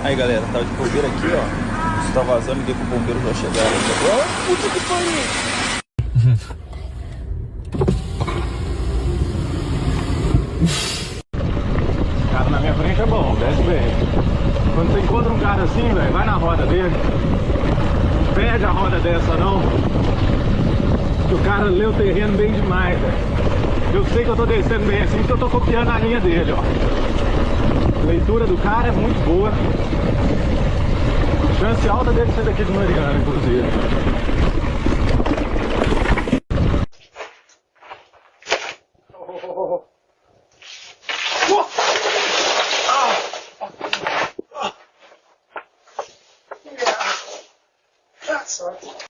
Aí galera, tá de bobeira aqui, ó. Você tá vazando, liguei pro bombeiro já chegar. Oh, puta que pariu! Cara na minha frente é bom, desce bem. Quando você encontra um cara assim, velho, vai na roda dele. Perde a roda dessa não. Que o cara lê o terreno bem demais, velho. Eu sei que eu tô descendo bem assim, porque eu tô copiando a linha dele, ó. A leitura do cara é muito boa. Chance alta dele ser daqui de Mariana, inclusive. That's right.